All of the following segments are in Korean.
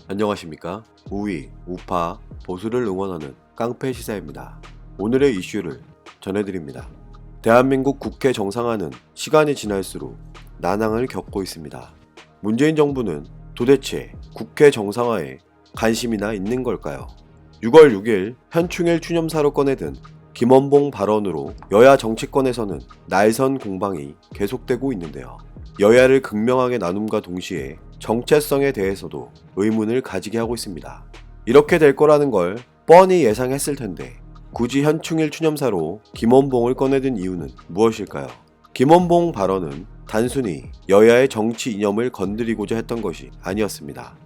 안녕하십니까. 우위, 우파, 보수를 응원하는 깡패 시사입니다. 오늘의 이슈를 전해드립니다. 대한민국 국회 정상화는 시간이 지날수록 난항을 겪고 있습니다. 문재인 정부는 도대체 국회 정상화에 관심이나 있는 걸까요? 6월 6일 현충일 추념사로 꺼내든 김원봉 발언으로 여야 정치권에서는 날선 공방이 계속되고 있는데요. 여야를 극명하게 나눔과 동시에 정체성에 대해서도 의문을 가지게 하고 있습니다. 이렇게 될 거라는 걸 뻔히 예상했을 텐데 굳이 현충일 추념사로 김원봉을 꺼내든 이유는 무엇일까요? 김원봉 발언은 단순히 여야의 정치 이념을 건드리고자 했던 것이 아니었습니다.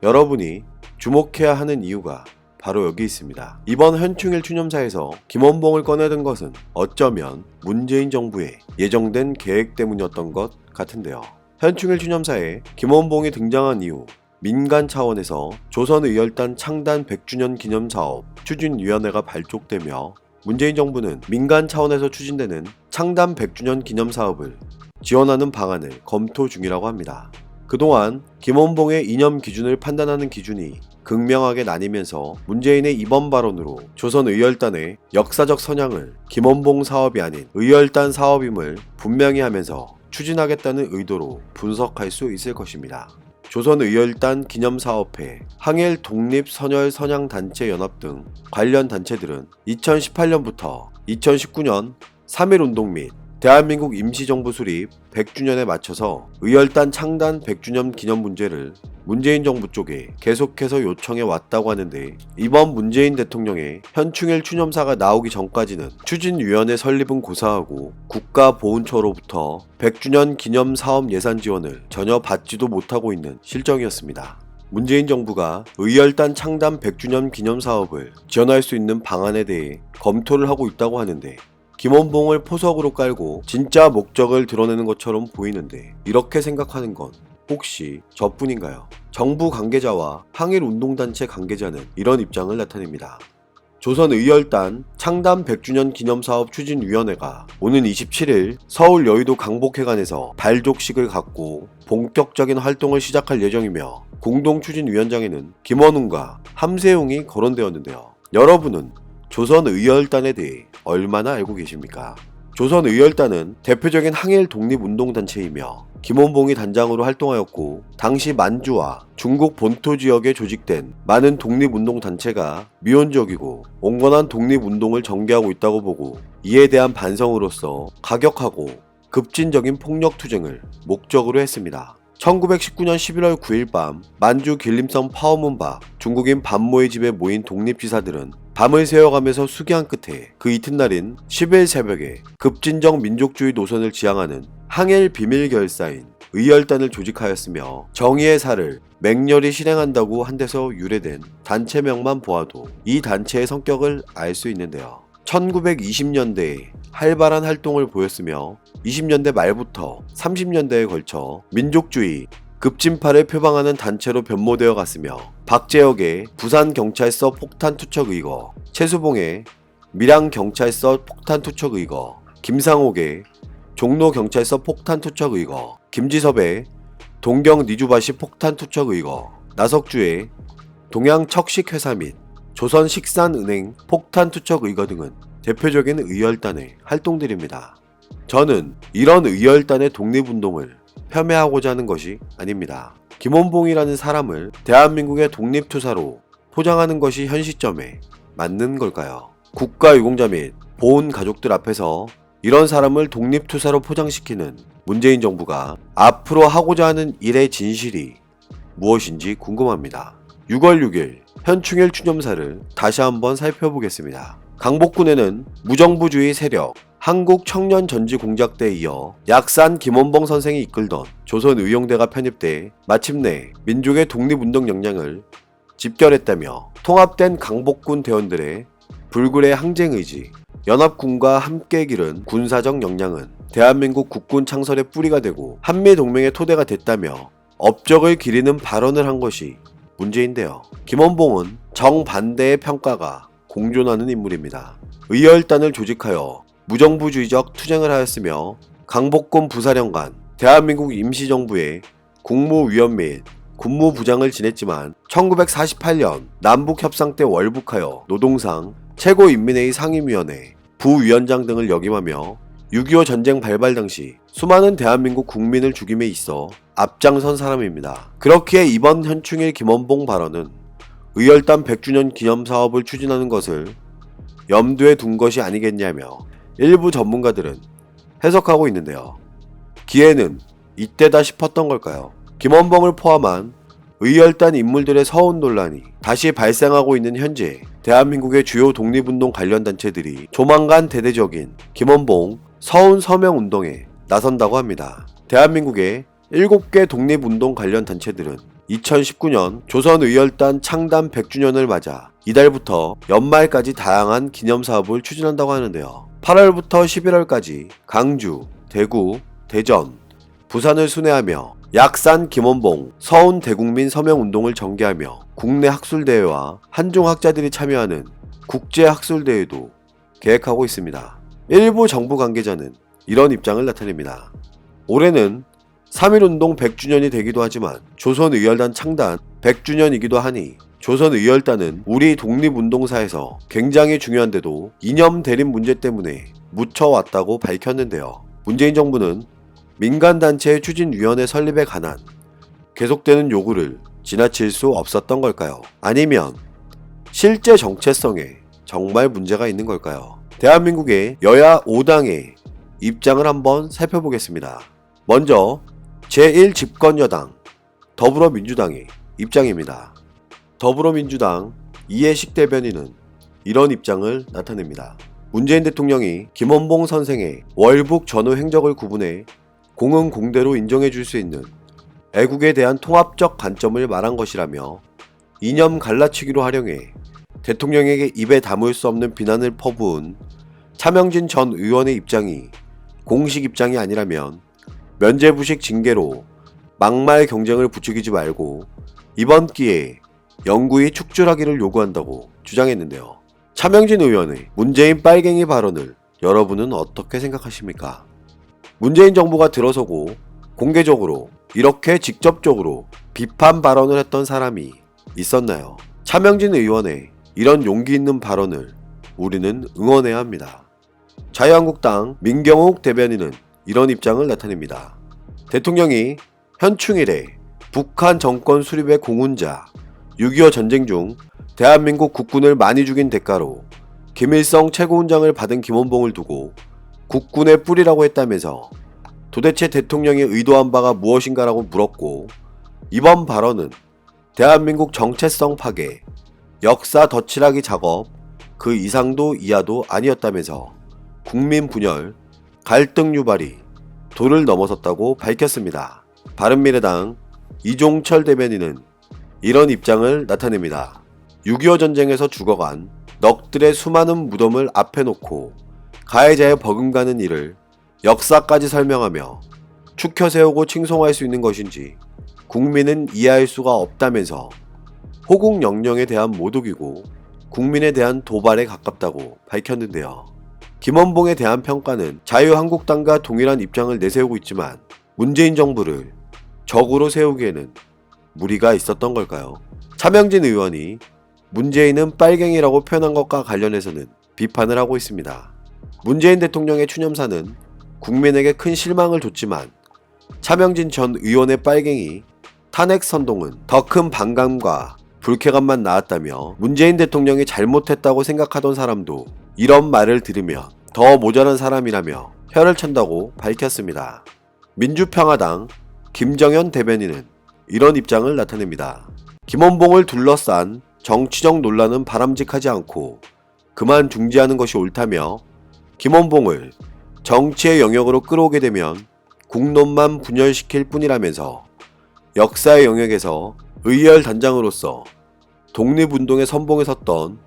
여러분이 주목해야 하는 이유가 바로 여기 있습니다. 이번 현충일 추념사에서 김원봉을 꺼내든 것은 어쩌면 문재인 정부의 예정된 계획 때문이었던 것 같은데요. 현충일 추념사에 김원봉이 등장한 이후 민간 차원에서 조선의열단 창단 100주년 기념사업 추진위원회가 발족되며 문재인 정부는 민간 차원에서 추진되는 창단 100주년 기념사업을 지원하는 방안을 검토 중이라고 합니다. 그동안 김원봉의 이념 기준을 판단하는 기준이 극명하게 나뉘면서 문재인의 이번 발언으로 조선의열단의 역사적 선양을 김원봉 사업이 아닌 의열단 사업임을 분명히 하면서 추진하겠다는 의도로 분석할 수 있을 것입니다. 조선의열단 기념사업회, 항일 독립선열선양단체연합 등 관련 단체들은 2018년부터 2019년 3.1운동 및 대한민국 임시정부 수립 100주년에 맞춰서 의열단 창단 100주년 기념 문제를 문재인 정부 쪽에 계속해서 요청해 왔다고 하는데 이번 문재인 대통령의 현충일 추념사가 나오기 전까지는 추진위원회 설립은 고사하고 국가보훈처로부터 100주년 기념 사업 예산 지원을 전혀 받지도 못하고 있는 실정이었습니다. 문재인 정부가 의열단 창단 100주년 기념 사업을 지원할 수 있는 방안에 대해 검토를 하고 있다고 하는데 김원봉을 포석으로 깔고 진짜 목적을 드러내는 것처럼 보이는데 이렇게 생각하는 건 혹시 저뿐인가요? 정부 관계자와 항일운동단체 관계자는 이런 입장을 나타냅니다. 조선의열단 창단 100주년 기념사업 추진위원회가 오는 27일 서울 여의도 강복회관에서 발족식을 갖고 본격적인 활동을 시작할 예정이며 공동추진위원장에는 김원웅과 함세웅이 거론되었는데요. 여러분은 조선의열단에 대해 얼마나 알고 계십니까? 조선의열단은 대표적인 항일 독립운동단체이며 김원봉이 단장으로 활동하였고 당시 만주와 중국 본토 지역에 조직된 많은 독립운동단체가 미온적이고 온건한 독립운동을 전개하고 있다고 보고 이에 대한 반성으로서 가격하고 급진적인 폭력투쟁을 목적으로 했습니다. 1919년 11월 9일 밤 만주 길림성 파오문 밖 중국인 반모의 집에 모인 독립지사들은 밤을 새워가면서 수기한 끝에 그 이튿날인 10일 새벽에 급진적 민족주의 노선을 지향하는 항일 비밀결사인 의열단을 조직하였으며 정의의 살을 맹렬히 실행한다고 한 데서 유래된 단체명만 보아도 이 단체의 성격을 알 수 있는데요. 1920년대에 활발한 활동을 보였으며 20년대 말부터 30년대에 걸쳐 민족주의, 급진파를 표방하는 단체로 변모되어 갔으며 박재혁의 부산경찰서 폭탄투척 의거, 최수봉의 밀양경찰서 폭탄투척 의거, 김상옥의 종로경찰서 폭탄투척 의거, 김지섭의 동경니주바시 폭탄투척 의거, 나석주의 동양척식회사 및 조선식산은행 폭탄투척 의거 등은 대표적인 의열단의 활동들입니다. 저는 이런 의열단의 독립운동을 폄훼하고자 하는 것이 아닙니다. 김원봉이라는 사람을 대한민국의 독립투사로 포장하는 것이 현 시점에 맞는 걸까요? 국가유공자 및 보훈 가족들 앞에서 이런 사람을 독립투사로 포장시키는 문재인 정부가 앞으로 하고자 하는 일의 진실이 무엇인지 궁금합니다. 6월 6일 현충일 추념사를 다시 한번 살펴보겠습니다. 강복군에는 무정부주의 세력 한국청년전지공작대에 이어 약산 김원봉 선생이 이끌던 조선의용대가 편입돼 마침내 민족의 독립운동 역량을 집결했다며 통합된 강복군 대원들의 불굴의 항쟁의지, 연합군과 함께 기른 군사적 역량은 대한민국 국군 창설의 뿌리가 되고 한미동맹의 토대가 됐다며 업적을 기리는 발언을 한 것이 문제인데요. 김원봉은 정반대의 평가가 공존하는 인물입니다. 의열단을 조직하여 무정부주의적 투쟁을 하였으며 강복군 부사령관, 대한민국 임시정부의 국무위원 및 군무부장을 지냈지만 1948년 남북협상 때 월북하여 노동상 최고인민회의 상임위원회 부위원장 등을 역임하며 6.25 전쟁 발발 당시 수많은 대한민국 국민을 죽임에 있어 앞장선 사람입니다. 그렇기에 이번 현충일 김원봉 발언은 의열단 100주년 기념사업을 추진하는 것을 염두에 둔 것이 아니겠냐며 일부 전문가들은 해석하고 있는데요. 기회는 이때다 싶었던 걸까요? 김원봉을 포함한 의열단 인물들의 서운 논란이 다시 발생하고 있는 현재 대한민국의 주요 독립운동 관련 단체들이 조만간 대대적인 김원봉 서운 서명 운동에 나선다고 합니다. 대한민국의 7개 독립운동 관련 단체들은 2019년 조선의열단 창단 100주년을 맞아 이달부터 연말까지 다양한 기념사업을 추진한다고 하는데요. 8월부터 11월까지 강주, 대구, 대전, 부산을 순회하며 약산 김원봉 서운 대국민 서명운동을 전개하며 국내 학술대회와 한중학자들이 참여하는 국제학술대회도 계획하고 있습니다. 일부 정부 관계자는 이런 입장을 나타냅니다. 올해는 3.1운동 100주년이 되기도 하지만 조선의열단 창단 100주년이기도 하니 조선의열단은 우리 독립운동사에서 굉장히 중요한데도 이념 대립 문제 때문에 묻혀왔다고 밝혔는데요. 문재인 정부는 민간단체의 추진위원회 설립에 관한 계속되는 요구를 지나칠 수 없었던 걸까요? 아니면 실제 정체성에 정말 문제가 있는 걸까요? 대한민국의 여야 5당의 입장을 한번 살펴보겠습니다. 먼저 제1집권여당 더불어민주당의 입장입니다. 더불어민주당 이해식 대변인은 이런 입장을 나타냅니다. 문재인 대통령이 김원봉 선생의 월북 전후 행적을 구분해 공흥공대로 인정해 줄 수 있는 애국에 대한 통합적 관점을 말한 것이라며 이념 갈라치기로 활용해 대통령에게 입에 담을 수 없는 비난을 퍼부은 차명진 전 의원의 입장이 공식 입장이 아니라면 면죄부식 징계로 막말 경쟁을 부추기지 말고 이번 기회에 영구히 축출하기를 요구한다고 주장했는데요. 차명진 의원의 문재인 빨갱이 발언을 여러분은 어떻게 생각하십니까? 문재인 정부가 들어서고 공개적으로 이렇게 직접적으로 비판 발언을 했던 사람이 있었나요? 차명진 의원의 이런 용기 있는 발언을 우리는 응원해야 합니다. 자유한국당 민경욱 대변인은 이런 입장을 나타냅니다. 대통령이 현충일에 북한 정권 수립의 공훈자 6.25 전쟁 중 대한민국 국군을 많이 죽인 대가로 김일성 최고훈장을 받은 김원봉을 두고 국군의 뿌리라고 했다면서 도대체 대통령이 의도한 바가 무엇인가라고 물었고, 이번 발언은 대한민국 정체성 파괴, 역사 덧칠하기 작업 그 이상도 이하도 아니었다면서 국민 분열, 갈등 유발이 도를 넘어섰다고 밝혔습니다. 바른미래당 이종철 대변인은 이런 입장을 나타냅니다. 6.25 전쟁에서 죽어간 넋들의 수많은 무덤을 앞에 놓고 가해자의 버금가는 일을 역사까지 설명하며 축혀 세우고 칭송할 수 있는 것인지 국민은 이해할 수가 없다면서 호국 영령에 대한 모독이고 국민에 대한 도발에 가깝다고 밝혔는데요. 김원봉에 대한 평가는 자유한국당과 동일한 입장을 내세우고 있지만 문재인 정부를 적으로 세우기에는 무리가 있었던 걸까요? 차명진 의원이 문재인은 빨갱이라고 표현한 것과 관련해서는 비판을 하고 있습니다. 문재인 대통령의 추념사는 국민에게 큰 실망을 줬지만 차명진 전 의원의 빨갱이 탄핵 선동은 더 큰 반감과 불쾌감만 낳았다며 문재인 대통령이 잘못했다고 생각하던 사람도 이런 말을 들으면 더 모자란 사람이라며 혀를 찬다고 밝혔습니다. 민주평화당 김정현 대변인은 이런 입장을 나타냅니다. 김원봉을 둘러싼 정치적 논란은 바람직하지 않고 그만 중지하는 것이 옳다며 김원봉을 정치의 영역으로 끌어오게 되면 국론만 분열시킬 뿐이라면서 역사의 영역에서 의열 단장으로서 독립운동의 선봉에 섰던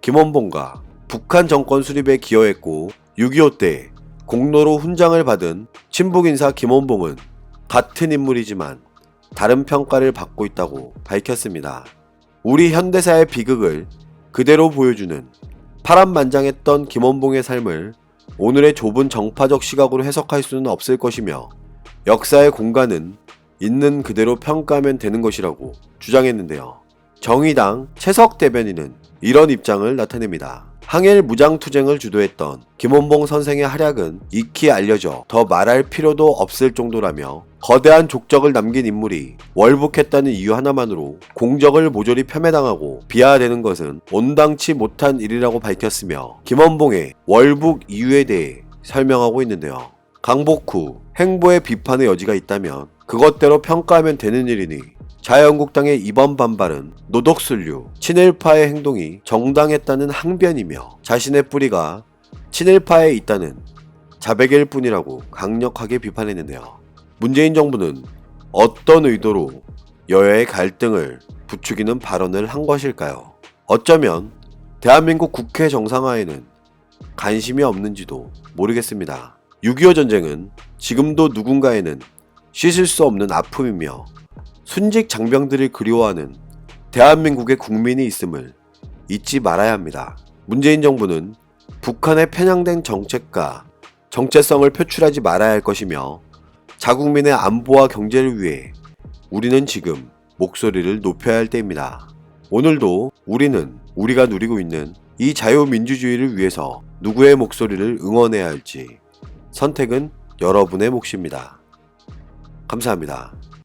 김원봉과 북한 정권 수립에 기여했고 6.25 때 공로로 훈장을 받은 친북인사 김원봉은 같은 인물이지만 다른 평가를 받고 있다고 밝혔습니다. 우리 현대사의 비극을 그대로 보여주는 파란만장했던 김원봉의 삶을 오늘의 좁은 정파적 시각으로 해석할 수는 없을 것이며 역사의 공간은 있는 그대로 평가하면 되는 것이라고 주장했는데요. 정의당 채석 대변인은 이런 입장을 나타냅니다. 항일 무장투쟁을 주도했던 김원봉 선생의 활약은 익히 알려져 더 말할 필요도 없을 정도라며 거대한 족적을 남긴 인물이 월북했다는 이유 하나만으로 공적을 모조리 폄훼당하고 비하되는 것은 온당치 못한 일이라고 밝혔으며 김원봉의 월북 이유에 대해 설명하고 있는데요. 강복 후 행보에 비판의 여지가 있다면 그것대로 평가하면 되는 일이니 자유한국당의 이번 반발은 노독술류, 친일파의 행동이 정당했다는 항변이며 자신의 뿌리가 친일파에 있다는 자백일 뿐이라고 강력하게 비판했는데요. 문재인 정부는 어떤 의도로 여야의 갈등을 부추기는 발언을 한 것일까요? 어쩌면 대한민국 국회 정상화에는 관심이 없는지도 모르겠습니다. 6.25 전쟁은 지금도 누군가에는 씻을 수 없는 아픔이며 순직 장병들을 그리워하는 대한민국의 국민이 있음을 잊지 말아야 합니다. 문재인 정부는 북한의 편향된 정책과 정체성을 표출하지 말아야 할 것이며 자국민의 안보와 경제를 위해 우리는 지금 목소리를 높여야 할 때입니다. 오늘도 우리는 우리가 누리고 있는 이 자유민주주의를 위해서 누구의 목소리를 응원해야 할지 선택은 여러분의 몫입니다. 감사합니다.